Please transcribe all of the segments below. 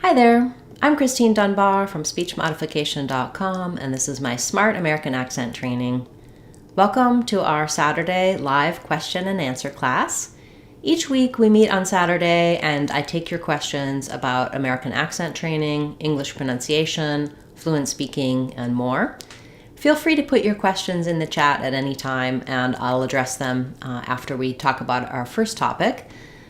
Hi there, I'm Christine Dunbar from speechmodification.com, and this is my Smart American Accent training. Welcome to our Saturday live question and answer class. Each week we meet on Saturday and I take your questions about American accent training, English pronunciation, fluent speaking, and more. Feel free to put your questions in the chat at any time and I'll address them after we talk about our first topic.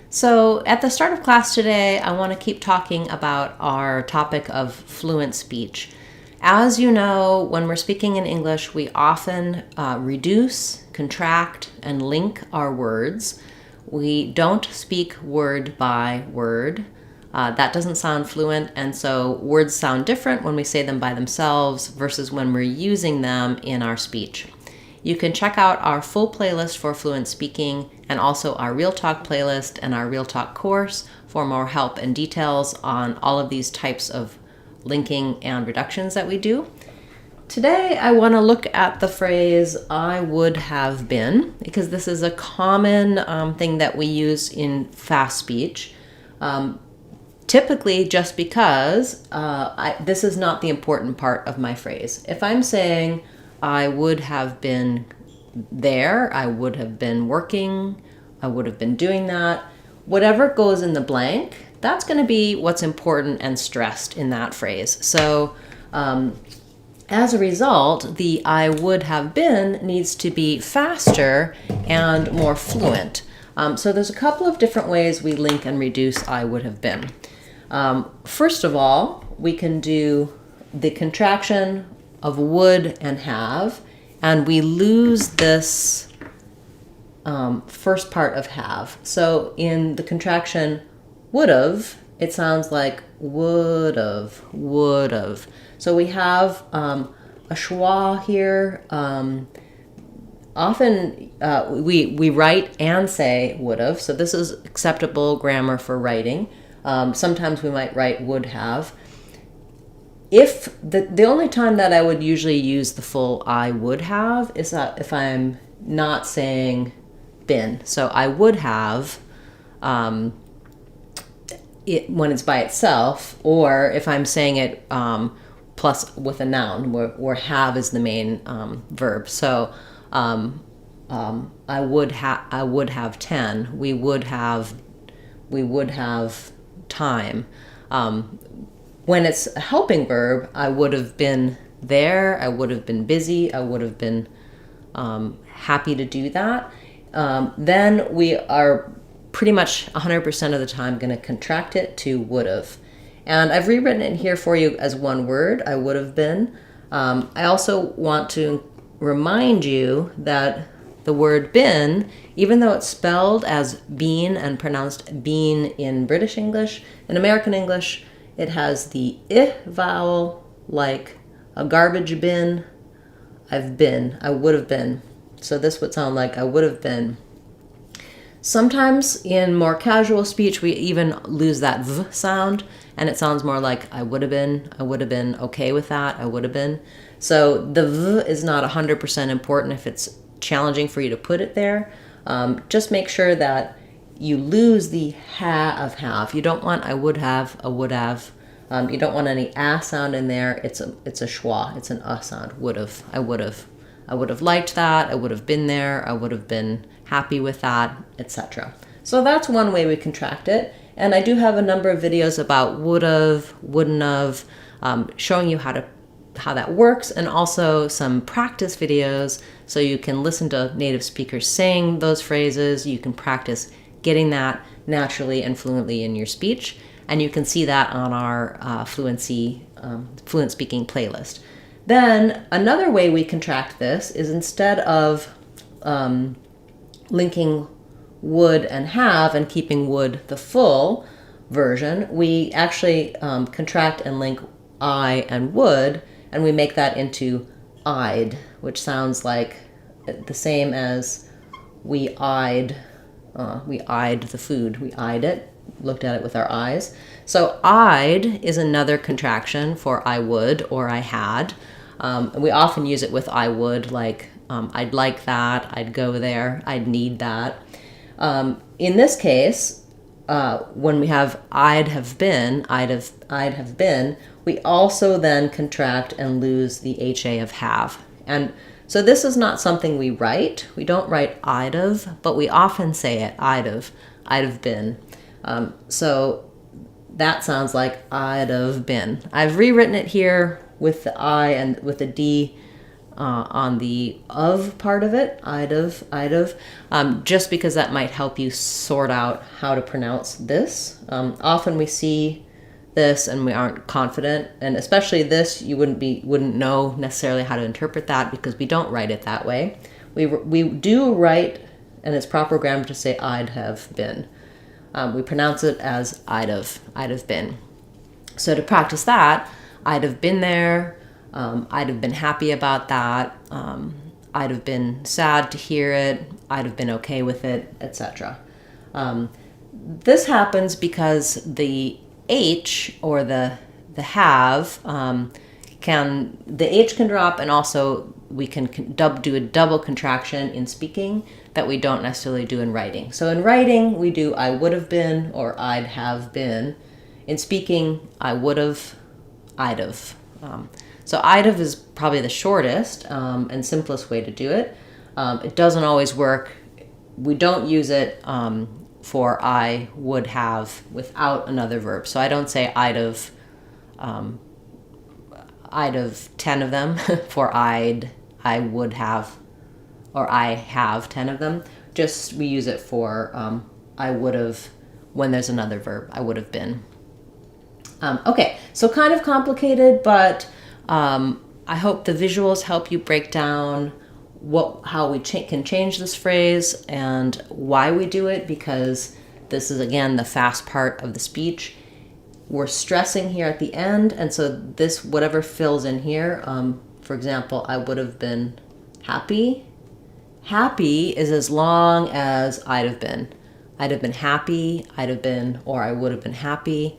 So at the start of class today, I want to keep talking about our topic of fluent speech. As you know, when we're speaking in English, we often reduce, contract, and link our words. We don't speak word by word. That doesn't sound fluent, and so words sound different when we say them by themselves versus when we're using them in our speech. You can check out our full playlist for fluent speaking and also our Real Talk playlist and our Real Talk course for more help and details on all of these types of linking and reductions that we do. Today, I want to look at the phrase, I would have been, because this is a common thing that we use in fast speech. Typically, just because this is not the important part of my phrase. If I'm saying, I would have been there, I would have been working, I would have been doing that, whatever goes in the blank, that's going to be what's important and stressed in that phrase. So as a result, the I would have been needs to be faster and more fluent. So there's a couple of different ways we link and reduce I would have been. First of all, we can do the contraction of would and have, and we lose this first part of have. So in the contraction would've, it sounds like would've, would've. So we have a schwa here. Often we write and say would've, so this is acceptable grammar for writing. Sometimes we might write would have. If the only time that I would usually use the full I would have is if I'm not saying been. So I would have it when it's by itself, or if I'm saying it plus with a noun where have is the main verb. So I would have 10. We would have time. When it's a helping verb, I would have been there, I would have been busy, I would have been happy to do that. Then we are pretty much 100% of the time going to contract it to would have. And I've rewritten it here for you as one word, I would have been. I also want to remind you that the word been, even though it's spelled as been and pronounced bean in British English, in American English, it has the I vowel, like a garbage bin. I've been, I would have been. So this would sound like I would have been. Sometimes in more casual speech, we even lose that v sound, and it sounds more like I would have been okay with that, I would have been. So the v is not 100% important if it's challenging for you to put it there. Just make sure that you lose the ha of have. You don't want I would have, a would have. You don't want any a sound in there. It's a schwa. It's an sound. Would have. I would have. I would have liked that. I would have been there. I would have been happy with that, etc. So that's one way we contract it. And I do have a number of videos about would have, wouldn't have, showing you how that works, and also some practice videos so you can listen to native speakers saying those phrases. You can practice getting that naturally and fluently in your speech, and you can see that on our fluent speaking playlist. Then another way we contract this is instead of linking would and have and keeping would the full version, we actually contract and link I and would, and we make that into I'd, which sounds like the same as we eyed the food. We eyed it, looked at it with our eyes. So I'd is another contraction for I would or I had. We often use it with I would, like I'd like that, I'd go there, I'd need that. In this case, when we have I'd have been, we also then contract and lose the HA of have. And so this is not something we write. We don't write I'd have, but we often say it, I'd have been. So that sounds like I'd have been. I've rewritten it here with the I and with the D on the of part of it, I'd have, just because that might help you sort out how to pronounce this. Often we see this and we aren't confident, and especially this, you wouldn't know necessarily how to interpret that because we don't write it that way. We do write, and it's proper grammar to say I'd have been. We pronounce it as I'd have been. So to practice that, I'd have been there. I'd have been happy about that. I'd have been sad to hear it. I'd have been okay with it, etc. This happens because the H or the have the H can drop, and also we can do a double contraction in speaking that we don't necessarily do in writing. So in writing, we do I would have been or I'd have been. In speaking, I would have, I'd have. So I'd have is probably the shortest and simplest way to do it. It doesn't always work. We don't use it for I would have without another verb. So I don't say I'd have 10 of them for I would have, or I have 10 of them. Just we use it for I would have when there's another verb, I would have been. Okay, so kind of complicated, but I hope the visuals help you break down how we can change this phrase and why we do it, because this is, again, the fast part of the speech. We're stressing here at the end, and so this, whatever fills in here, for example, I would have been happy. Happy is as long as I'd have been. I'd have been happy, I'd have been, or I would have been happy.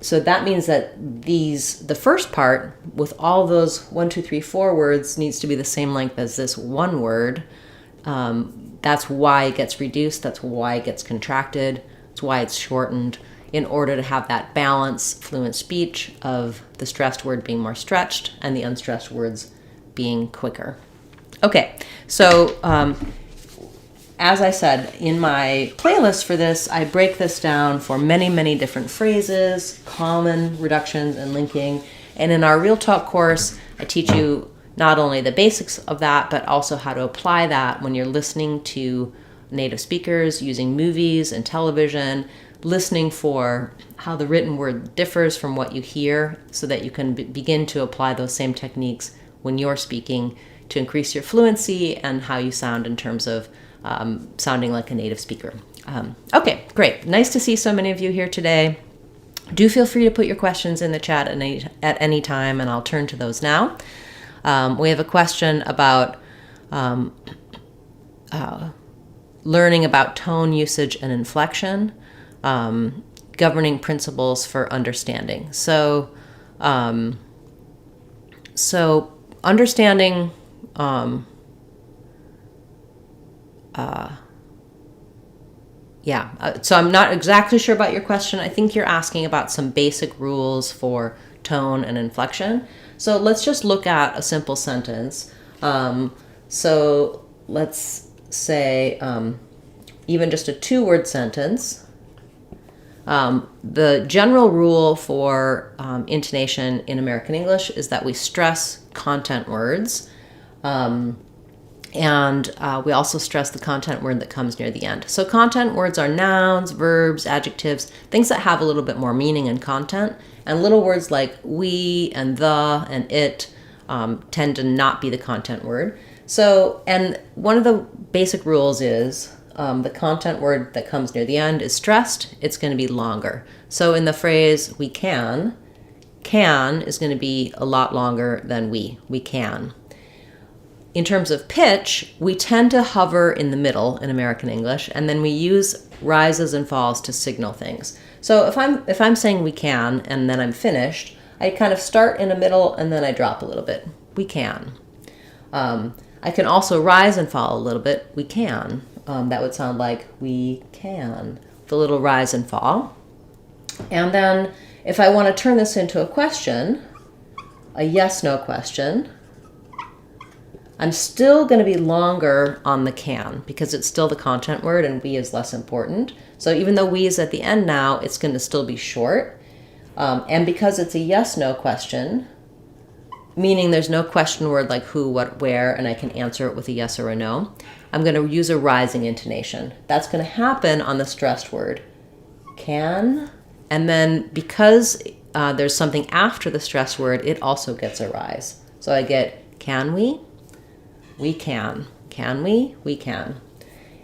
So that means that the first part with all those 1, 2, 3, 4 words needs to be the same length as this one word. That's why it gets reduced. That's why it gets contracted. That's why it's shortened, in order to have that balanced, fluent speech of the stressed word being more stretched and the unstressed words being quicker. Okay, so as I said, in my playlist for this, I break this down for many, many different phrases, common reductions and linking. And in our Real Talk course, I teach you not only the basics of that, but also how to apply that when you're listening to native speakers, using movies and television, listening for how the written word differs from what you hear, so that you can begin to apply those same techniques when you're speaking to increase your fluency and how you sound in terms of sounding like a native speaker. Okay, great. Nice to see so many of you here today. Do feel free to put your questions in the chat at any time, and I'll turn to those now. We have a question about learning about tone usage and inflection, governing principles for understanding. So understanding so I'm not exactly sure about your question. I think you're asking about some basic rules for tone and inflection. So let's just look at a simple sentence. So let's say even just a 2-word sentence. The general rule for intonation in American English is that we stress content words. And we also stress the content word that comes near the end. So content words are nouns, verbs, adjectives, things that have a little bit more meaning and content. And little words like we and the and it tend to not be the content word. So, and one of the basic rules is the content word that comes near the end is stressed. It's going to be longer. So in the phrase we can is going to be a lot longer than we can. In terms of pitch, we tend to hover in the middle in American English, and then we use rises and falls to signal things. So if I'm saying we can and then I'm finished, I kind of start in the middle and then I drop a little bit. We can. I can also rise and fall a little bit. We can. That would sound like we can. the little rise and fall. And then if I want to turn this into a question, a yes-no question, I'm still going to be longer on the can because it's still the content word and we is less important. So even though we is at the end now, it's going to still be short. And because it's a yes-no question, meaning there's no question word like who, what, where, and I can answer it with a yes or a no, I'm going to use a rising intonation. That's going to happen on the stressed word, can. And then because there's something after the stressed word, it also gets a rise. So I get, can we? We can. Can we? We can.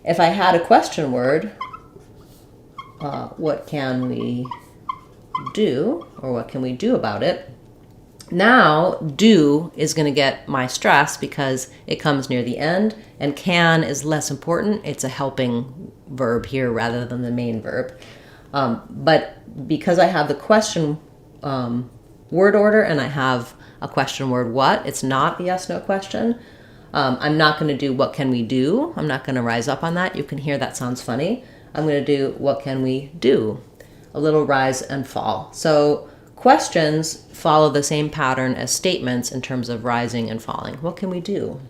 If I had a question word, what can we do? Or what can we do about it? Now, do is going to get my stress because it comes near the end, and can is less important. It's a helping verb here rather than the main verb. But because I have the question word order and I have a question word what, it's not a yes-no question. I'm not going to do what can we do. I'm not going to rise up on that. You can hear that sounds funny. I'm going to do what can we do? A little rise and fall. So questions follow the same pattern as statements in terms of rising and falling. What can we do?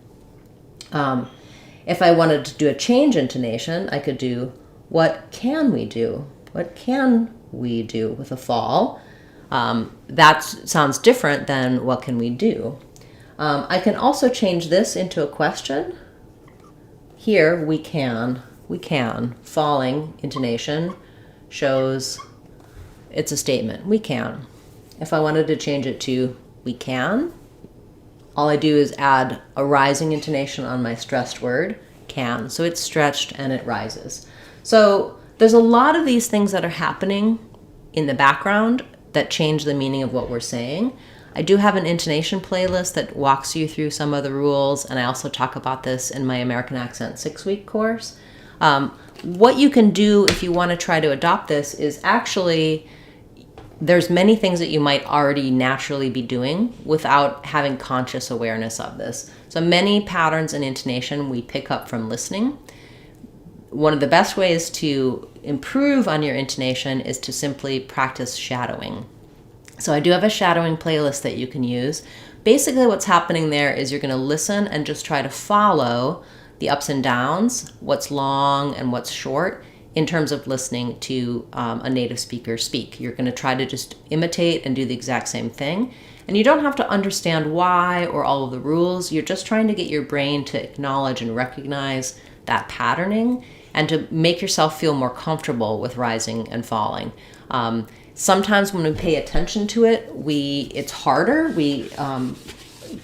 If I wanted to do a change intonation, I could do what can we do? What can we do with a fall? That sounds different than what can we do? I can also change this into a question. Here, we can. Falling intonation shows it's a statement. We can. If I wanted to change it to we can, all I do is add a rising intonation on my stressed word, can. So it's stretched and it rises. So there's a lot of these things that are happening in the background that change the meaning of what we're saying. I do have an intonation playlist that walks you through some of the rules, and I also talk about this in my American Accent 6-week course. What you can do if you want to try to adopt this is actually, there's many things that you might already naturally be doing without having conscious awareness of this. So many patterns in intonation we pick up from listening. One of the best ways to improve on your intonation is to simply practice shadowing. So I do have a shadowing playlist that you can use. Basically what's happening there is you're going to listen and just try to follow the ups and downs, what's long and what's short, in terms of listening to a native speaker speak. You're going to try to just imitate and do the exact same thing. And you don't have to understand why or all of the rules. You're just trying to get your brain to acknowledge and recognize that patterning and to make yourself feel more comfortable with rising and falling. Sometimes when we pay attention to it, it's harder. We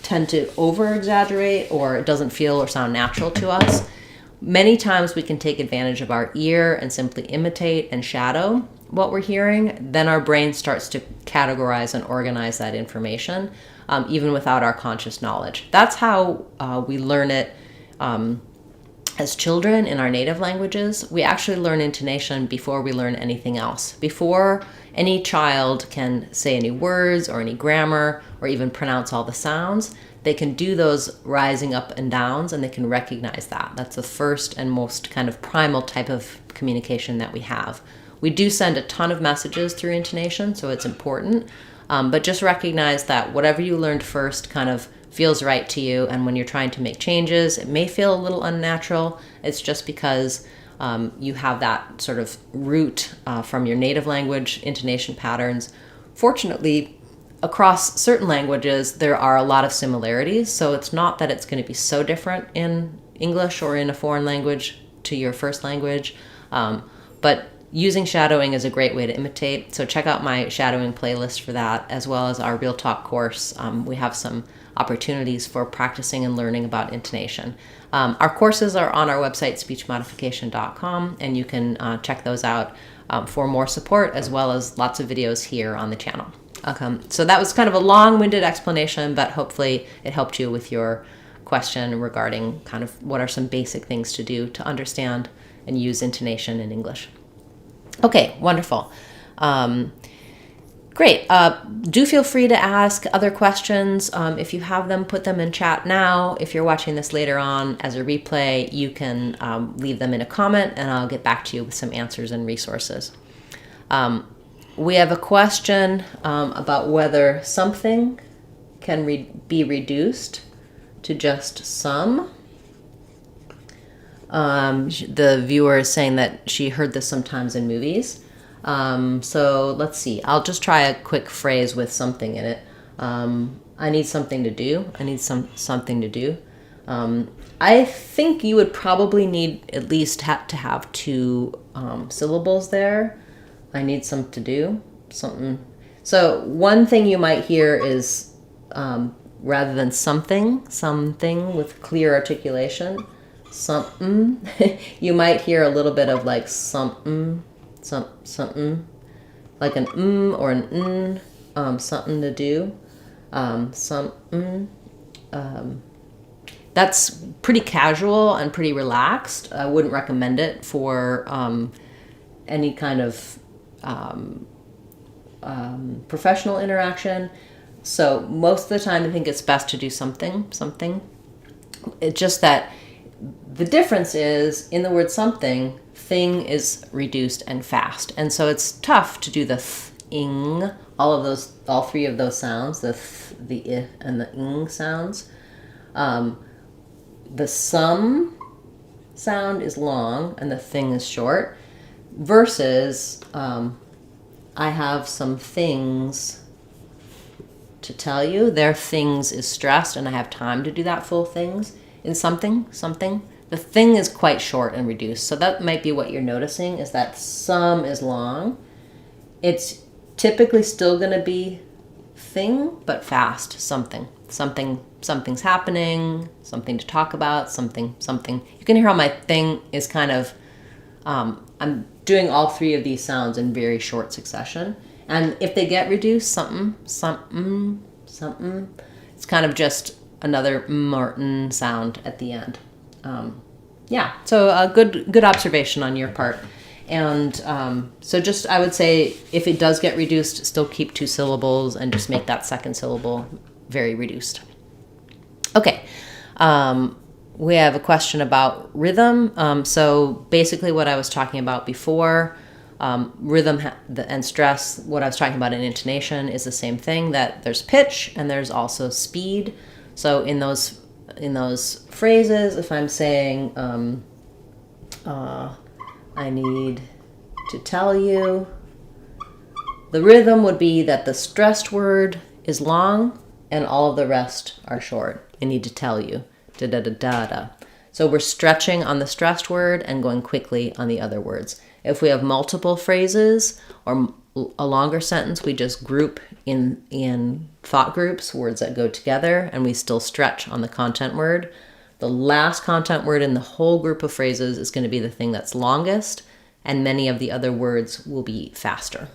tend to over-exaggerate, or it doesn't feel or sound natural to us. Many times we can take advantage of our ear and simply imitate and shadow what we're hearing. Then our brain starts to categorize and organize that information, even without our conscious knowledge. That's how we learn it as children in our native languages. We actually learn intonation before we learn anything else. Before any child can say any words or any grammar or even pronounce all the sounds, they can do those rising up and downs and they can recognize that. That's the first and most kind of primal type of communication that we have. We do send a ton of messages through intonation, so it's important, but just recognize that whatever you learned first kind of feels right to you, and when you're trying to make changes, it may feel a little unnatural. It's just because you have that sort of root from your native language intonation patterns. Fortunately, across certain languages, there are a lot of similarities, so it's not that it's going to be so different in English or in a foreign language to your first language, but using shadowing is a great way to imitate. So check out my shadowing playlist for that, as well as our Real Talk course. We have some opportunities for practicing and learning about intonation. Our courses are on our website, speechmodification.com, and you can check those out for more support, as well as lots of videos here on the channel. So that was kind of a long-winded explanation, but hopefully it helped you with your question regarding kind of what are some basic things to do to understand and use intonation in English. Okay, wonderful. Great. Do feel free to ask other questions. If you have them, put them in chat now. If you're watching this later on as a replay, you can leave them in a comment and I'll get back to you with some answers and resources. We have a question about whether something can be reduced to just some. The viewer is saying that she heard this sometimes in movies. So let's see. I'll just try a quick phrase with something in it. I need something to do. I need something to do. I think you would probably need at least to have two syllables there. I need something to do. Something. So one thing you might hear is rather than something with clear articulation, something, you might hear a little bit of like something, something, like an or an something to do, something. That's pretty casual and pretty relaxed. I wouldn't recommend it for any kind of professional interaction. So most of the time I think it's best to do something. It's just that the difference is in the word something, thing is reduced and fast. And so it's tough to do the th-ing, all three of those sounds, the th, the I, and the ing sounds. The some sound is long and the thing is short versus I have some things to tell you. Their things is stressed and I have time to do that full things. In something, the thing is quite short and reduced. So that might be what you're noticing, is that some is long. It's typically still going to be thing, but fast, something's happening, something to talk about, something. You can hear how my thing is kind of, I'm doing all three of these sounds in very short succession. And if they get reduced, something, it's kind of just another Martin sound at the end. So a good observation on your part. And so just, I would say, if it does get reduced, still keep two syllables and just make that second syllable very reduced. Okay. We have a question about rhythm. So basically what I was talking about before, rhythm and stress, what I was talking about in intonation is the same thing, that there's pitch and there's also speed. So in those phrases, if I'm saying, I need to tell you, the rhythm would be that the stressed word is long and all of the rest are short. I need to tell you, da da da da da. So we're stretching on the stressed word and going quickly on the other words. If we have multiple phrases or a longer sentence, we just group in thought groups, words that go together, and we still stretch on the content word. The last content word in the whole group of phrases is going to be the thing that's longest, and many of the other words will be faster.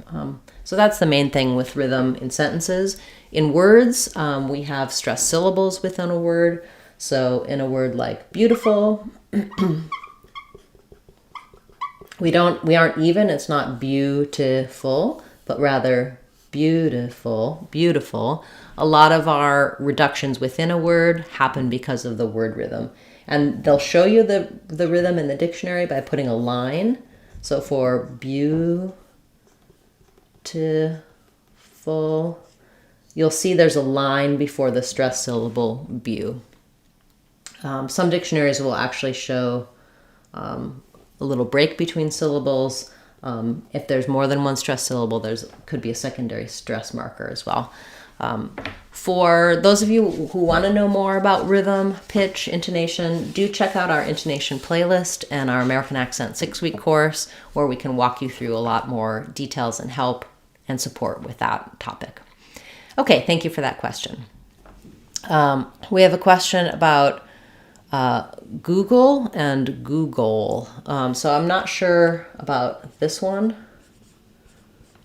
So that's the main thing with rhythm in sentences. In words, we have stressed syllables within a word. So in a word like beautiful, we aren't even, it's not beautiful, but rather beautiful, beautiful. A lot of our reductions within a word happen because of the word rhythm. And they'll show you the rhythm in the dictionary by putting a line. So for beautiful, you'll see there's a line before the stressed syllable beau. Some dictionaries will actually show a little break between syllables. If there's more than one stressed syllable, could be a secondary stress marker as well. For those of you who want to know more about rhythm, pitch, intonation, do check out our intonation playlist and our American Accent 6-week course, where we can walk you through a lot more details and help and support with that topic. Okay, thank you for that question. We have a question about googol and googol. So I'm not sure about this one.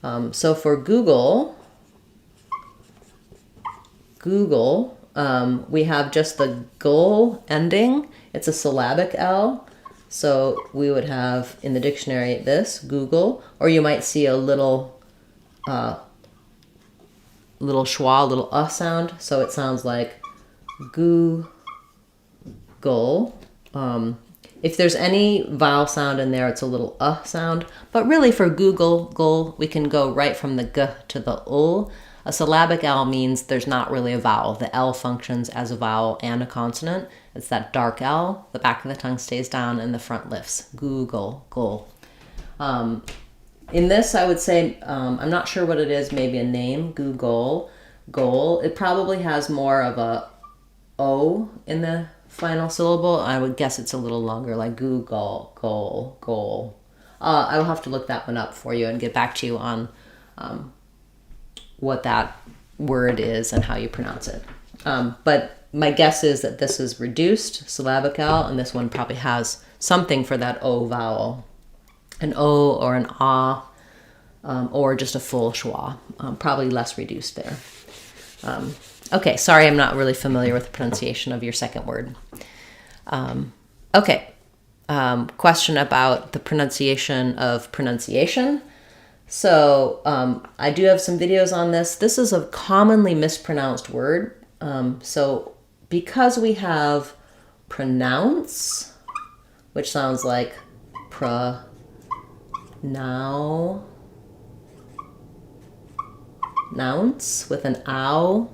So for googol, we have just the gall ending. It's a syllabic L. So we would have in the dictionary this, googol, or you might see a little little schwa, little sound. So it sounds like googol. If there's any vowel sound in there, it's a little sound. But really for googol, we can go right from the g to the ul. A syllabic L means there's not really a vowel. The L functions as a vowel and a consonant. It's that dark L. The back of the tongue stays down and the front lifts. Googol, gol. In this, I would say, I'm not sure what it is, maybe a name, googol, gol. It probably has more of a O in the final syllable. I would guess it's a little longer, like googol, gol, gol. I will have to look that one up for you and get back to you on what that word is and how you pronounce it. But my guess is that this is reduced syllabic L, and this one probably has something for that O vowel. An O or an ah, or just a full schwa. Probably less reduced there. Okay, sorry, I'm not really familiar with the pronunciation of your second word. Okay, question about the pronunciation of pronunciation. So I do have some videos on this. This is a commonly mispronounced word. So because we have pronounce, which sounds like pronounce with an ow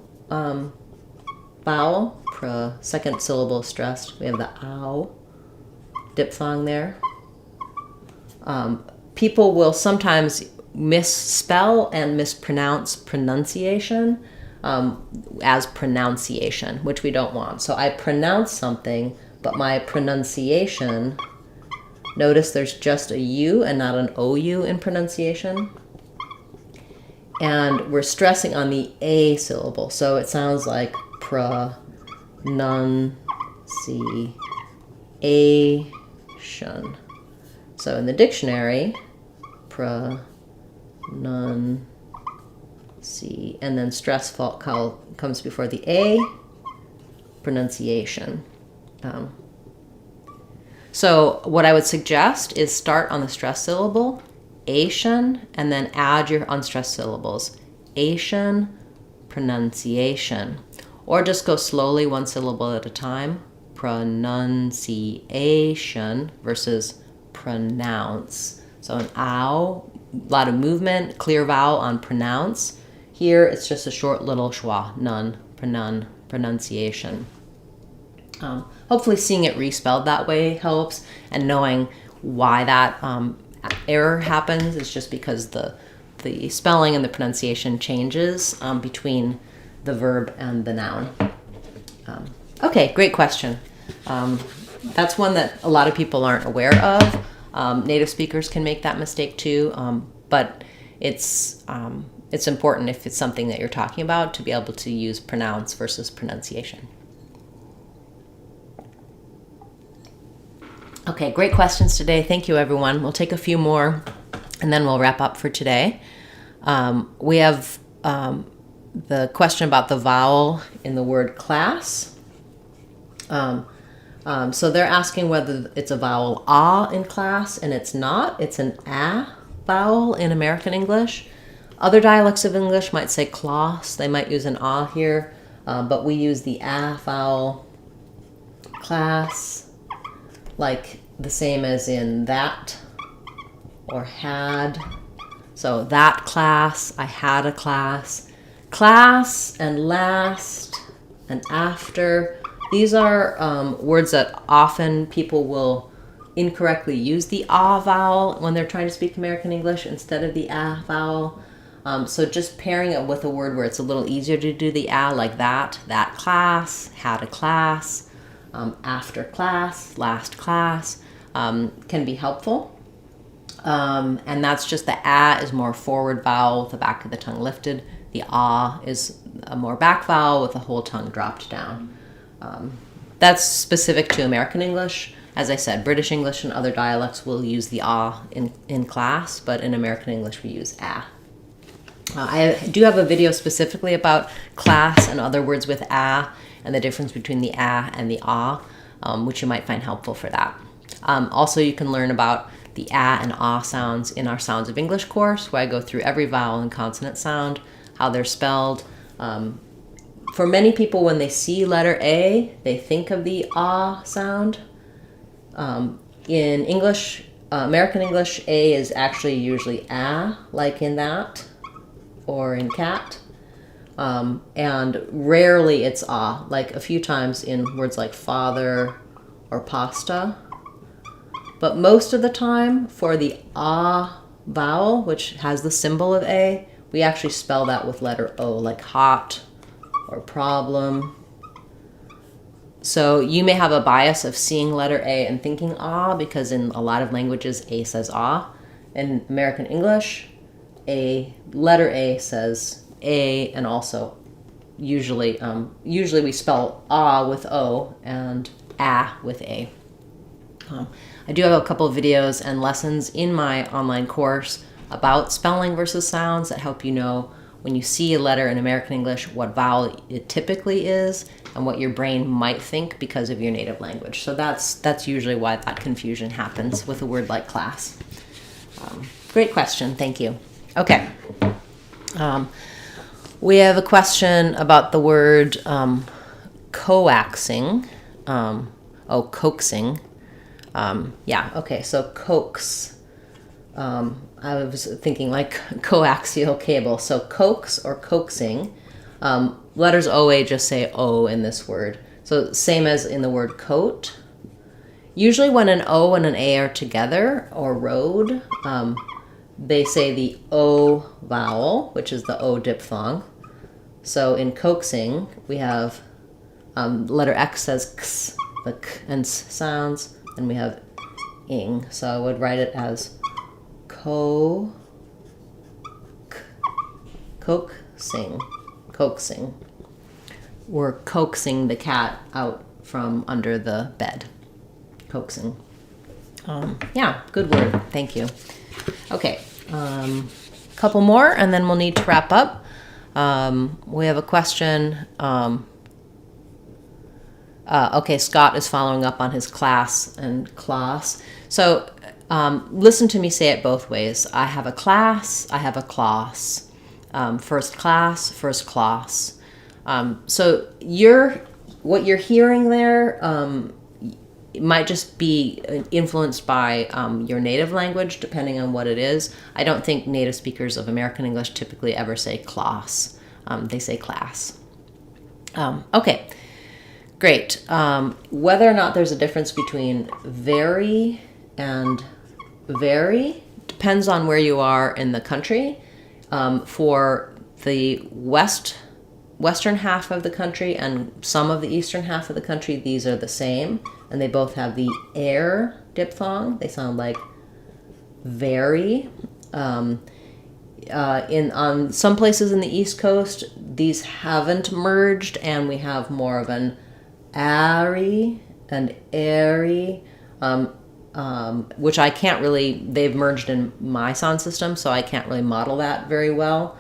vowel, second syllable stressed. We have the ow diphthong there. People will sometimes misspell and mispronounce pronunciation as pronunciation, which we don't want. So I pronounce something, but my pronunciation, notice there's just a U and not an OU in pronunciation. And we're stressing on the A syllable. So it sounds like pronunciation. So in the dictionary, and then stress comes before the A, pronunciation. So what I would suggest is start on the stress syllable, ation, and then add your unstressed syllables. Ation, pronunciation. Or just go slowly, one syllable at a time. Pronunciation versus pronounce. So an ow, a lot of movement, clear vowel on pronounce. Here it's just a short little schwa, pronunciation. Hopefully seeing it respelled that way helps, and knowing why that error happens is just because the spelling and the pronunciation changes between the verb and the noun. Okay, great question. That's one that a lot of people aren't aware of. Native speakers can make that mistake too, but it's important if it's something that you're talking about to be able to use pronounce versus pronunciation. Okay, great questions today. Thank you, everyone. We'll take a few more, and then we'll wrap up for today. We have the question about the vowel in the word class. So they're asking whether it's a vowel ah in class, and it's not. It's an ah vowel in American English. Other dialects of English might say class. They might use an ah here, but we use the ah vowel. Class, like the same as in that or had. So that class, I had a class. Class and last and after. These are words that often people will incorrectly use the ah vowel when they're trying to speak American English instead of the ah vowel. So just pairing it with a word where it's a little easier to do the ah, like that class, had a class, after class, last class, can be helpful. And that's just the ah is more forward vowel with the back of the tongue lifted. The ah is a more back vowel with the whole tongue dropped down. That's specific to American English. As I said, British English and other dialects will use the ah in class, but in American English we use ah. I do have a video specifically about class and other words with ah and the difference between the ah and the ah, which you might find helpful for that. Also, you can learn about the ah and ah sounds in our Sounds of English course, where I go through every vowel and consonant sound, how they're spelled, For many people, when they see letter A, they think of the ah sound. In English, American English, A is actually usually ah, like in that, or in cat. And rarely it's ah, like a few times in words like father or pasta. But most of the time, for the ah vowel, which has the symbol of A, we actually spell that with letter O, like hot or problem. So you may have a bias of seeing letter A and thinking ah, because in a lot of languages A says ah. In American English, letter A says A, and also usually we spell ah with O and ah with A. I do have a couple of videos and lessons in my online course about spelling versus sounds that help you know when you see a letter in American English what vowel it typically is and what your brain might think because of your native language. So that's usually why that confusion happens with a word like class. Great question, thank you. Okay. We have a question about the word coaxing. Coaxing. So coax. I was thinking like coaxial cable. So coax or coaxing. Letters OA just say O in this word. So same as in the word coat. Usually when an O and an A are together, or road, they say the O vowel, which is the O diphthong. So in coaxing, we have letter X says X, the K and S sounds, and we have ing. So I would write it as coaxing. We're coaxing the cat out from under the bed. Coaxing. Good word. Thank you. Okay, couple more, and then we'll need to wrap up. We have a question. Scott is following up on his class and class. So listen to me say it both ways. I have a class, I have a class. First class, first class. So what you're hearing there it might just be influenced by your native language, depending on what it is. I don't think native speakers of American English typically ever say class. They say class. Okay, great. Whether or not there's a difference between very and very depends on where you are in the country. For the western half of the country and some of the eastern half of the country, these are the same, and they both have the air diphthong. They sound like very. On some places in the East Coast, these haven't merged, and we have more of an airy and airy, which I can't really, they've merged in my sound system, so I can't really model that very well.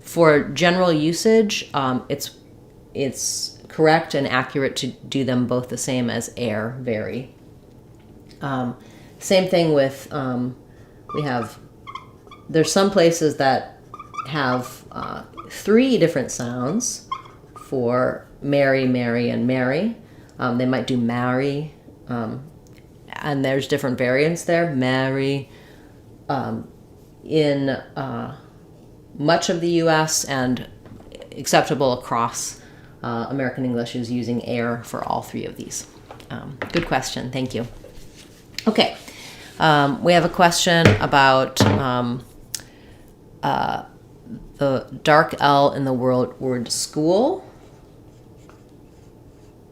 For general usage, it's correct and accurate to do them both the same as air, very. Same thing with, there's some places that have 3 different sounds for Mary, Mary, and Mary. They might do marry, and there's different variants there. Mary, in much of the U.S. and acceptable across American English is using air for all 3 of these. Good question, thank you. Okay, we have a question about the dark L in the word school.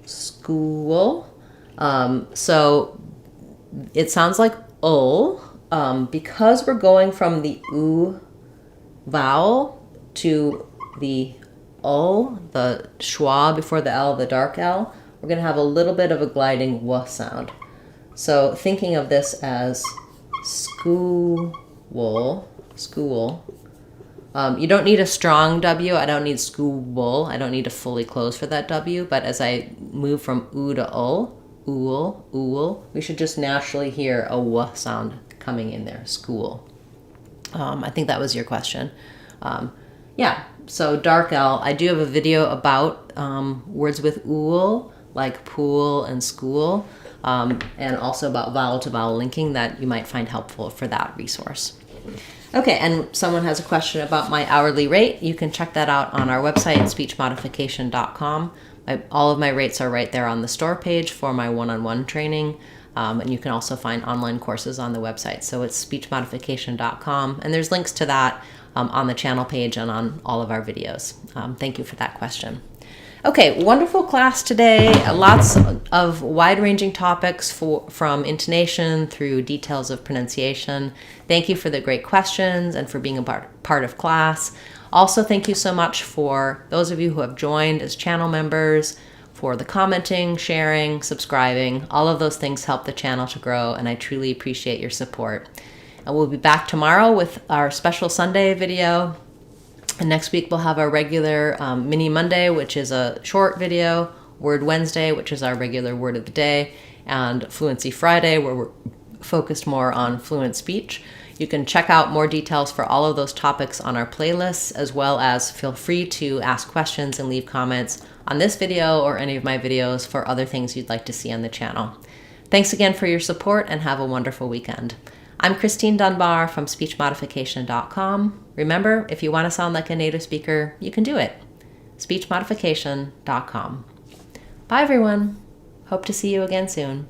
School. So it sounds like ul. Because we're going from the u vowel to the ul, the schwa before the L, the dark L, we're going to have a little bit of a gliding w sound. So thinking of this as school. You don't need a strong W. I don't need school. I don't need to fully close for that W. But as I move from U to ul, we should just naturally hear a W sound coming in there. School. I think that was your question. Yeah, so dark L, I do have a video about words with ul, like pool and school, and also about vowel to vowel linking that you might find helpful for that resource. Okay, and someone has a question about my hourly rate. You can check that out on our website, speechmodification.com. All of my rates are right there on the store page for my one-on-one training. And you can also find online courses on the website. So it's speechmodification.com. And there's links to that on the channel page and on all of our videos. Thank you for that question. Okay, wonderful class today. Lots of wide-ranging topics from intonation through details of pronunciation. Thank you for the great questions and for being a part of class. Also, thank you so much for those of you who have joined as channel members, for the commenting, sharing, subscribing. All of those things help the channel to grow, and I truly appreciate your support. And we'll be back tomorrow with our special Sunday video. And next week we'll have our regular Mini Monday, which is a short video, Word Wednesday, which is our regular word of the day, and Fluency Friday, where we're focused more on fluent speech. You can check out more details for all of those topics on our playlists, as well as feel free to ask questions and leave comments on this video or any of my videos for other things you'd like to see on the channel. Thanks again for your support and have a wonderful weekend. I'm Christine Dunbar from speechmodification.com. Remember, if you want to sound like a native speaker, you can do it. speechmodification.com. Bye everyone. Hope to see you again soon.